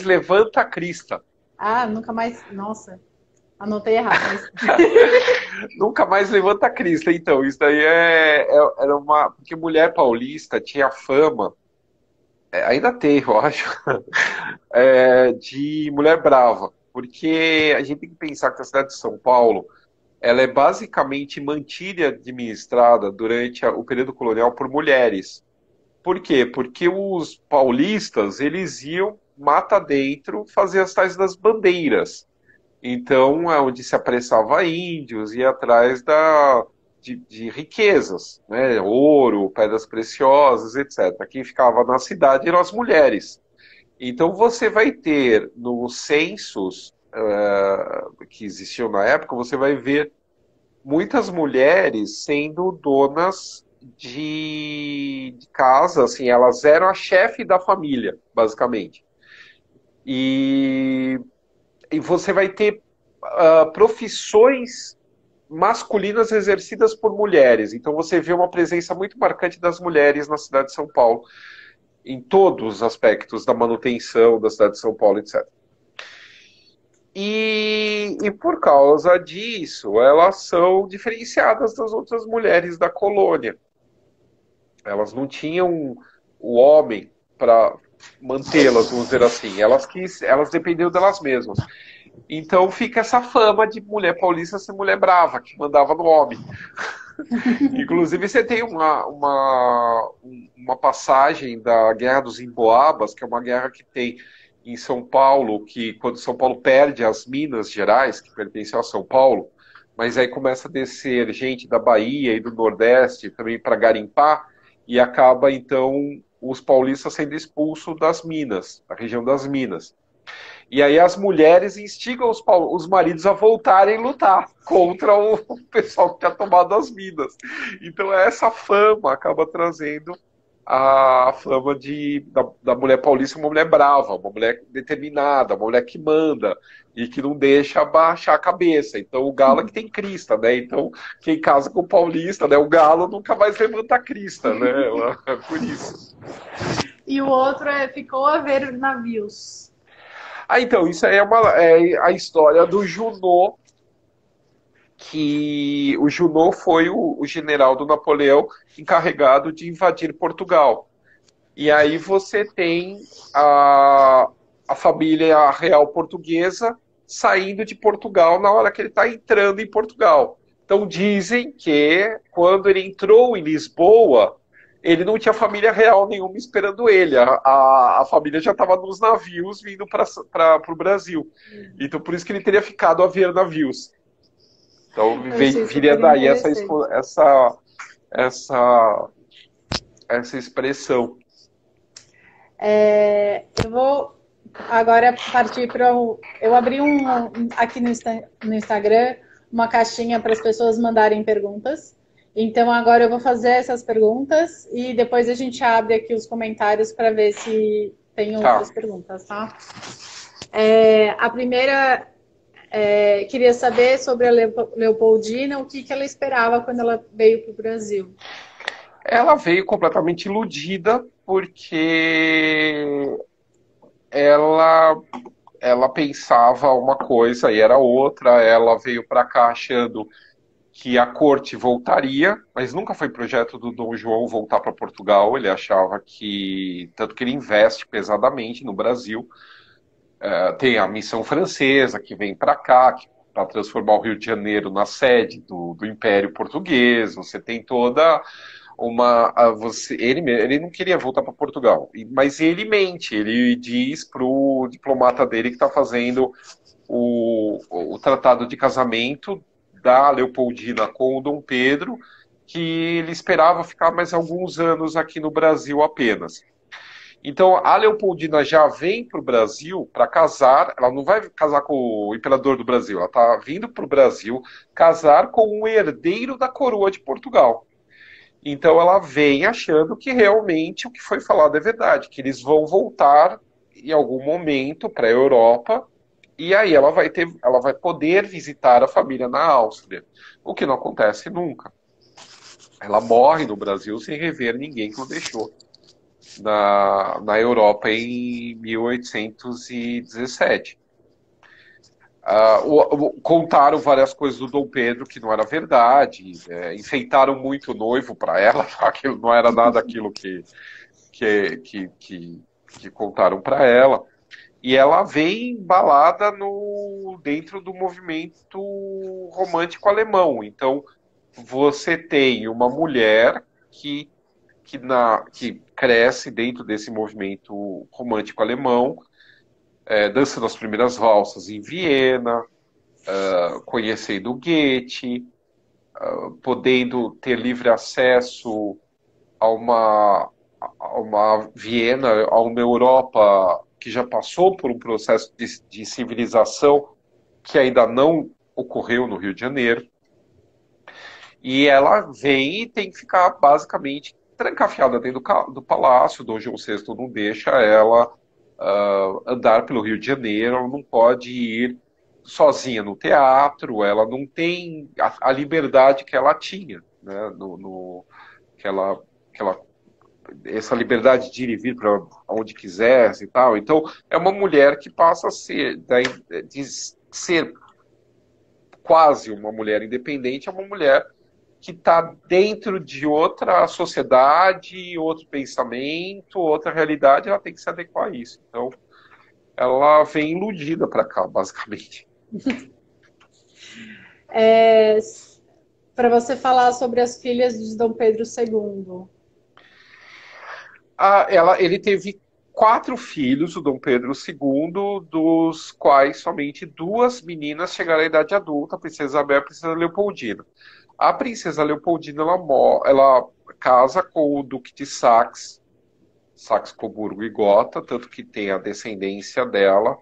levanta a crista. Ah, nunca mais... Nossa, anotei errado. Nunca mais levanta a crista. Então, isso daí era uma... Porque mulher paulista tinha fama, ainda tem, eu acho, de mulher brava. Porque a gente tem que pensar que a cidade de São Paulo, ela é basicamente mantida e administrada durante o período colonial por mulheres. Por quê? Porque os paulistas, eles iam mata dentro fazer as tais das bandeiras. Então, é onde se apressava índios, ia atrás de riquezas, né? Ouro, pedras preciosas, etc. Quem ficava na cidade eram as mulheres. Então, você vai ter nos censos que existiam na época, você vai ver muitas mulheres sendo donas de casa, assim, elas eram a chefe da família, basicamente. E você vai ter profissões masculinas exercidas por mulheres. Então você vê uma presença muito marcante das mulheres na cidade de São Paulo, em todos os aspectos da manutenção da cidade de São Paulo, etc. E por causa disso, elas são diferenciadas das outras mulheres da colônia. Elas não tinham o homem para mantê-las, vamos dizer assim. Elas dependiam delas mesmas. Então fica essa fama de mulher paulista ser mulher brava, que mandava no homem. Inclusive você tem uma passagem da Guerra dos Emboabas, que é uma guerra que tem em São Paulo, que quando São Paulo perde as Minas Gerais, que pertencem a São Paulo, mas aí começa a descer gente da Bahia e do Nordeste também para garimpar, e acaba então os paulistas sendo expulsos das Minas, da região das Minas. E aí as mulheres instigam os maridos a voltarem a lutar contra o pessoal que tinha tomado as minas. Então essa fama acaba trazendo a fama da mulher paulista, uma mulher brava, uma mulher determinada, uma mulher que manda e que não deixa baixar a cabeça. Então o galo é que tem crista, né? Então quem casa com o paulista, né? O galo nunca mais levanta a crista, né? É por isso. E o outro ficou a ver navios. Então, isso aí é a história do Junot, que o Junot foi o general do Napoleão encarregado de invadir Portugal. E aí você tem a família real portuguesa saindo de Portugal na hora que ele está entrando em Portugal. Então dizem que quando ele entrou em Lisboa, ele não tinha família real nenhuma esperando ele. A família já estava nos navios vindo para o Brasil. Então por isso que ele teria ficado a ver navios. Então viria daí essa expressão. Eu vou agora partir para eu abri aqui no Instagram uma caixinha para as pessoas mandarem perguntas. Então agora eu vou fazer essas perguntas e depois a gente abre aqui os comentários para ver se tem outras perguntas, tá? A primeira, queria saber sobre a Leopoldina, o que ela esperava quando ela veio para o Brasil. Ela veio completamente iludida porque ela pensava uma coisa e era outra. Ela veio para cá achando que a corte voltaria, mas nunca foi projeto do Dom João voltar para Portugal. Ele achava que, tanto que ele investe pesadamente no Brasil, tem a missão francesa que vem para cá, para transformar o Rio de Janeiro na sede do Império Português. Você tem toda ele não queria voltar para Portugal, mas ele mente, ele diz para o diplomata dele que está fazendo o tratado de casamento da Leopoldina com o Dom Pedro, que ele esperava ficar mais alguns anos aqui no Brasil apenas. Então a Leopoldina já vem para o Brasil para casar. Ela não vai casar com o imperador do Brasil, ela está vindo para o Brasil casar com o herdeiro da coroa de Portugal. Então ela vem achando que realmente o que foi falado é verdade, que eles vão voltar em algum momento para a Europa, e aí ela vai poder visitar a família na Áustria, o que não acontece nunca. Ela morre no Brasil sem rever ninguém que o deixou na Europa em 1817. Contaram várias coisas do Dom Pedro que não era verdade, enfeitaram muito o noivo para ela, aquilo não era nada aquilo que contaram para ela, e ela vem embalada dentro do movimento romântico alemão. Então você tem uma mulher que cresce dentro desse movimento romântico alemão, dançando as primeiras valsas em Viena, conhecendo Goethe, podendo ter livre acesso a uma Viena, a uma Europa que já passou por um processo de civilização que ainda não ocorreu no Rio de Janeiro. E ela vem e tem que ficar basicamente trancafiada dentro do palácio. Dom João VI não deixa ela andar pelo Rio de Janeiro, ela não pode ir sozinha no teatro, ela não tem a liberdade que ela tinha, né, essa liberdade de ir e vir para onde quisesse e tal. Então é uma mulher que passa a ser, de ser quase uma mulher independente, é uma mulher que está dentro de outra sociedade, outro pensamento, outra realidade, ela tem que se adequar a isso. Então, ela vem iludida para cá, basicamente. Para você falar sobre as filhas de Dom Pedro II. Ele teve 4 filhos, o Dom Pedro II, dos quais somente 2 meninas chegaram à idade adulta, a Princesa Isabel e a Princesa Leopoldina. A Princesa Leopoldina, ela casa com o Duque de Saxe, Coburgo e Gotha, tanto que tem a descendência dela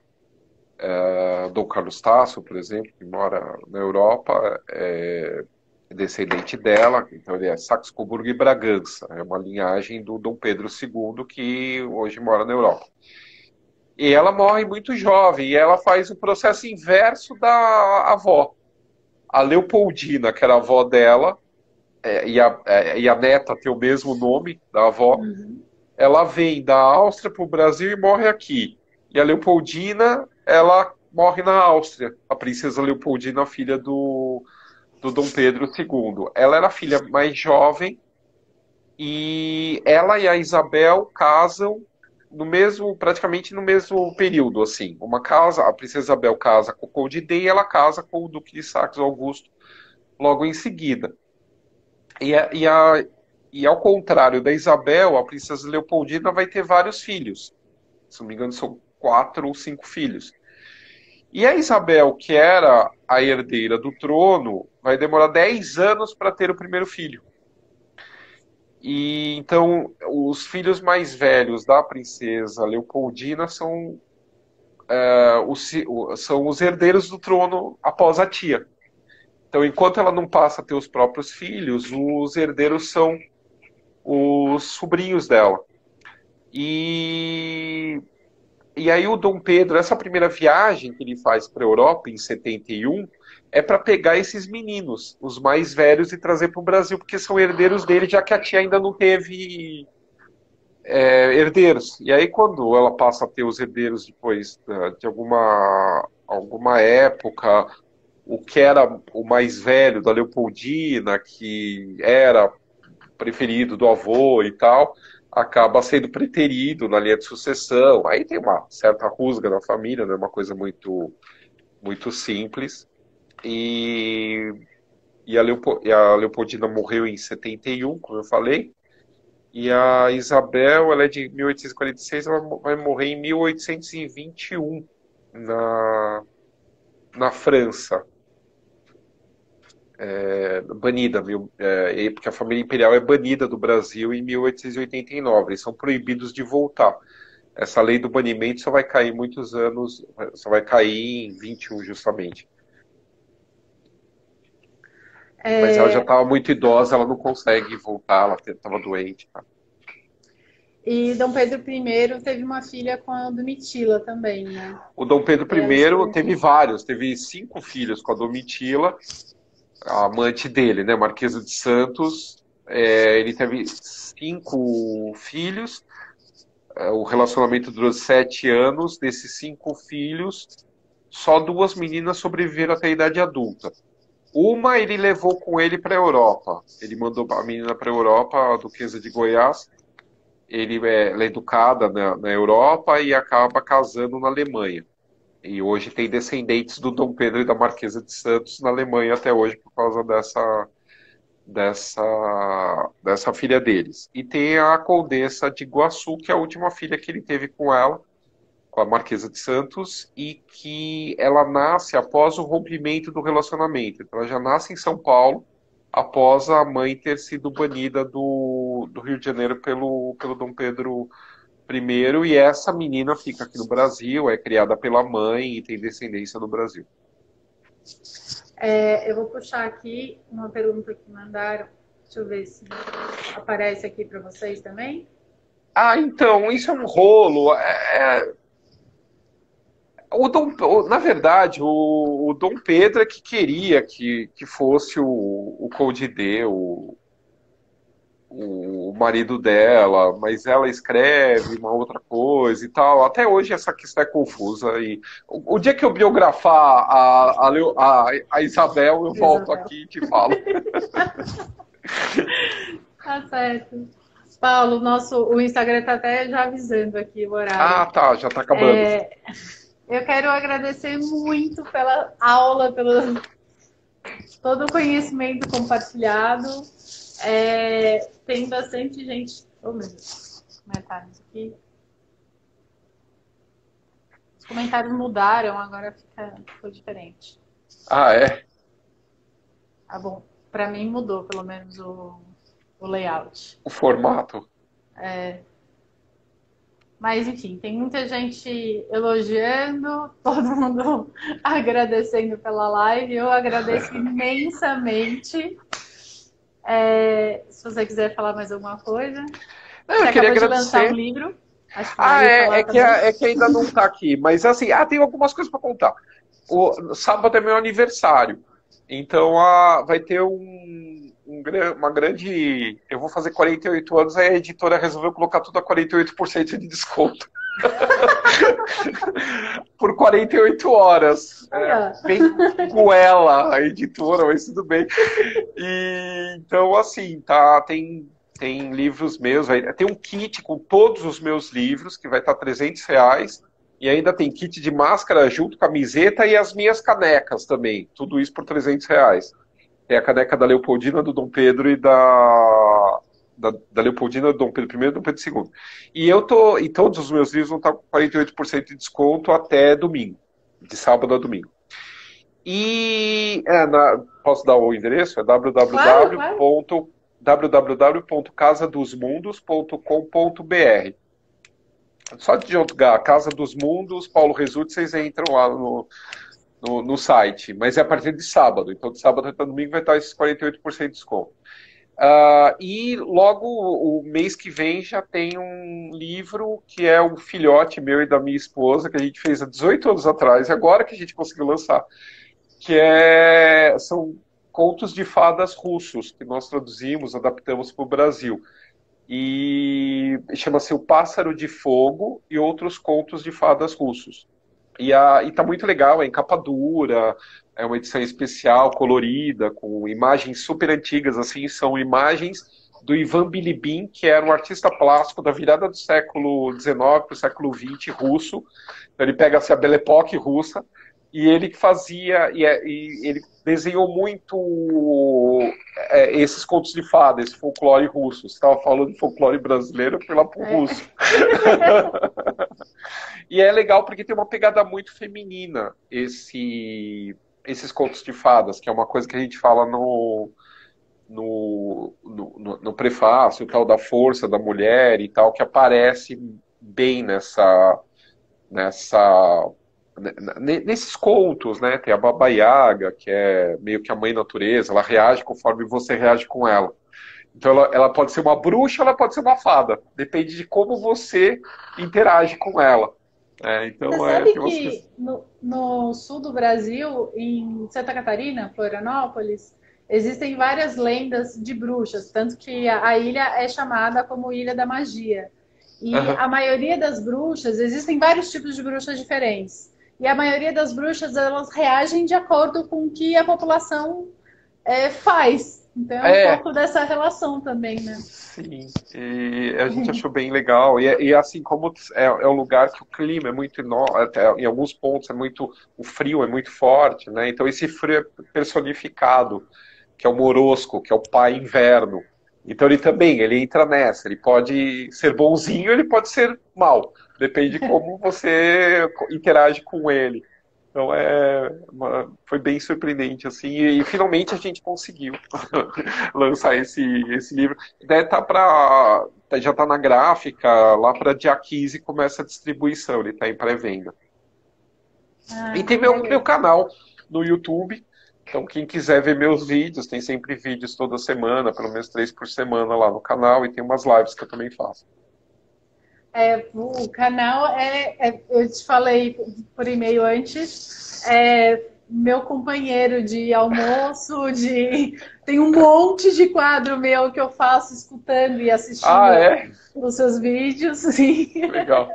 Dom Carlos Tasso, por exemplo, que mora na Europa, é descendente dela, então ele é Saxe-Coburgo e Bragança, é uma linhagem do Dom Pedro II, que hoje mora na Europa. E ela morre muito jovem, e ela faz o processo inverso da avó. A Leopoldina, que era a avó dela, e a neta tem o mesmo nome da avó, ela vem da Áustria para o Brasil e morre aqui. E a Leopoldina, ela morre na Áustria. A princesa Leopoldina, filha do Dom Pedro II. Ela era a filha mais jovem e ela e a Isabel casam praticamente no mesmo período, assim. A princesa Isabel casa com o Conde D e ela casa com o Duque de Saxe-Augusto logo em seguida. E, a, e, a, e ao contrário da Isabel, a princesa Leopoldina vai ter vários filhos. Se não me engano, são 4 ou 5 filhos. E a Isabel, que era a herdeira do trono, vai demorar 10 anos para ter o primeiro filho. E então, os filhos mais velhos da princesa Leopoldina são os herdeiros do trono após a tia. Então, enquanto ela não passa a ter os próprios filhos, os herdeiros são os sobrinhos dela. E aí o Dom Pedro, essa primeira viagem que ele faz para a Europa em 71, é para pegar esses meninos, os mais velhos, e trazer para o Brasil, porque são herdeiros dele, já que a tia ainda não teve herdeiros. E aí quando ela passa a ter os herdeiros depois de alguma época, o que era o mais velho da Leopoldina, que era preferido do avô e tal, acaba sendo preterido na linha de sucessão. Aí tem uma certa rusga na família, né? Uma coisa muito, muito simples. E, e a Leopoldina morreu em 71, como eu falei. E a Isabel, ela é de 1846, ela vai morrer em 1821, na França. Banida, porque a família imperial é banida do Brasil em 1889. Eles são proibidos de voltar. Essa lei do banimento só vai cair muitos anos, só vai cair em 21, justamente. Mas ela já estava muito idosa, ela não consegue voltar, ela estava doente. Tá? E Dom Pedro I teve uma filha com a Domitila também, né? O Dom Pedro I teve vários, teve 5 filhos com a Domitila, a amante dele, né, Marquesa de Santos. Ele teve 5 filhos, o relacionamento durou 7 anos. Desses 5 filhos, só 2 meninas sobreviveram até a idade adulta. Uma ele levou com ele para a Europa. Ele mandou a menina para a Europa, a Duquesa de Goiás. Ela é educada na Europa e acaba casando na Alemanha. E hoje tem descendentes do Dom Pedro e da Marquesa de Santos na Alemanha até hoje por causa dessa filha deles. E tem a Condessa de Iguaçu, que é a última filha que ele teve com ela, com a Marquesa de Santos, e que ela nasce após o rompimento do relacionamento. Então ela já nasce em São Paulo, após a mãe ter sido banida do Rio de Janeiro pelo Dom Pedro I, e essa menina fica aqui no Brasil, é criada pela mãe e tem descendência no Brasil. Eu vou puxar aqui uma pergunta que mandaram. Deixa eu ver se aparece aqui para vocês também. Então, isso é um rolo. Na verdade, o Dom Pedro é que queria que fosse o Conde D, o marido dela, mas ela escreve uma outra coisa e tal. Até hoje essa questão é confusa. E o dia que eu biografar a Isabel, eu volto aqui e te falo. Tá certo. Paulo, o Instagram está até já avisando aqui o horário. Tá, já está acabando. Eu quero agradecer muito pela aula, pelo todo o conhecimento compartilhado. Tem bastante gente. Oh, meu Deus. Comentários aqui. Os comentários mudaram, agora ficou diferente. É? Bom. Para mim mudou, pelo menos, o layout. O formato. Mas, enfim, tem muita gente elogiando, todo mundo agradecendo pela live. Eu agradeço imensamente. Se você quiser falar mais alguma coisa. Não, Você eu queria acabou de lançar um agradecer. livro. Acho que Ah, vale falar também. é que ainda não está aqui, mas assim, tem algumas coisas para contar. O sábado é meu aniversário, então vai ter uma grande. Eu vou fazer 48 anos, aí a editora resolveu colocar tudo a 48% de desconto. Por 48 horas. Bem goela a editora, mas tudo bem. E, então, assim, tem livros meus, tem um kit com todos os meus livros, que vai estar R$ 300, e ainda tem kit de máscara junto, camiseta e as minhas canecas também, tudo isso por R$ 300. Tem a caneca da Leopoldina, do Dom Pedro e da Leopoldina, do Dom Pedro I e do Dom Pedro II. E todos os meus livros vão estar com 48% de desconto até domingo, de sábado a domingo. E posso dar o endereço? É www.casadosmundos.com.br. Só de jogar Casa dos Mundos, Paulo Resulti, vocês entram lá no site. Mas é a partir de sábado. Então, de sábado até domingo vai estar esses 48% de desconto. E logo o mês que vem já tem um livro que é um filhote meu e da minha esposa, que a gente fez há 18 anos atrás, e agora que a gente conseguiu lançar, que são contos de fadas russos, que nós traduzimos, adaptamos para o Brasil. E chama-se O Pássaro de Fogo e Outros Contos de Fadas Russos. E tá muito legal, é em capa dura, é uma edição especial, colorida, com imagens super antigas, assim, são imagens do Ivan Bilibin, que era um artista plástico da virada do século XIX para o século XX russo. Então ele pega a Belle Époque russa, e ele que fazia, e ele desenhou muito esses contos de fada, esse folclore russo. Você estava falando de folclore brasileiro, eu fui lá pro russo. E é legal porque tem uma pegada muito feminina, esses contos de fadas, que é uma coisa que a gente fala no prefácio, tal, da força da mulher e tal, que aparece bem nesses contos, né? Tem a Baba Yaga, que é meio que a mãe natureza, ela reage conforme você reage com ela. Então ela pode ser uma bruxa, ela pode ser uma fada, depende de como você interage com ela. Então, você sabe que no sul do Brasil, em Santa Catarina, Florianópolis, existem várias lendas de bruxas, tanto que a ilha é chamada como Ilha da Magia. E a maioria das bruxas, existem vários tipos de bruxas diferentes. E a maioria das bruxas, elas reagem de acordo com o que a população faz. Então é um pouco dessa relação também, né? Sim, e a gente achou bem legal. E assim, como um lugar que o clima é muito em alguns pontos o frio é muito forte, né? Então esse frio é personificado, que é o Morosco, que é o pai inverno. Então ele entra nessa, ele pode ser bonzinho, ele pode ser mau, depende de como você interage com ele. Então foi bem surpreendente, assim, e finalmente a gente conseguiu lançar esse livro. Já está na gráfica, lá para dia 15 começa a distribuição, ele está em pré-venda. E tem meu canal no YouTube. Então, quem quiser ver meus vídeos, tem sempre vídeos toda semana, pelo menos 3 por semana lá no canal, e tem umas lives que eu também faço. O canal eu te falei por e-mail antes, meu companheiro de almoço, tem um monte de quadro meu que eu faço escutando e assistindo os seus vídeos. Sim. Legal.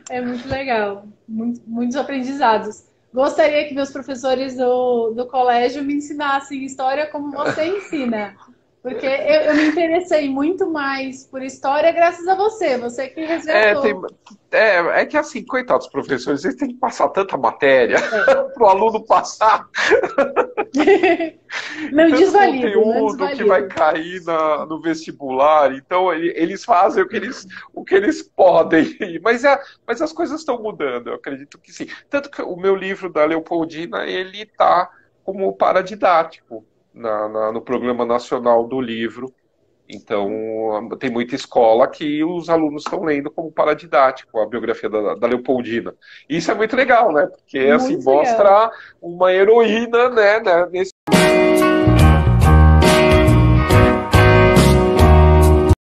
É muito legal, muitos aprendizados. Gostaria que meus professores do colégio me ensinassem história como você ensina. Porque eu me interessei muito mais por história graças a você. Você que resgatou. É que assim, coitados dos professores, eles têm que passar tanta matéria para o aluno passar. Não desvalido. Conteúdo que vai cair no vestibular. Então, eles fazem o que eles podem. Mas as coisas estão mudando, eu acredito que sim. Tanto que o meu livro da Leopoldina, ele está como paradidático no Programa Nacional do Livro. Então, tem muita escola que os alunos estão lendo como paradidático a biografia da Leopoldina. Isso é muito legal, né? Porque, assim, Muito legal. mostra uma heroína, né, nesse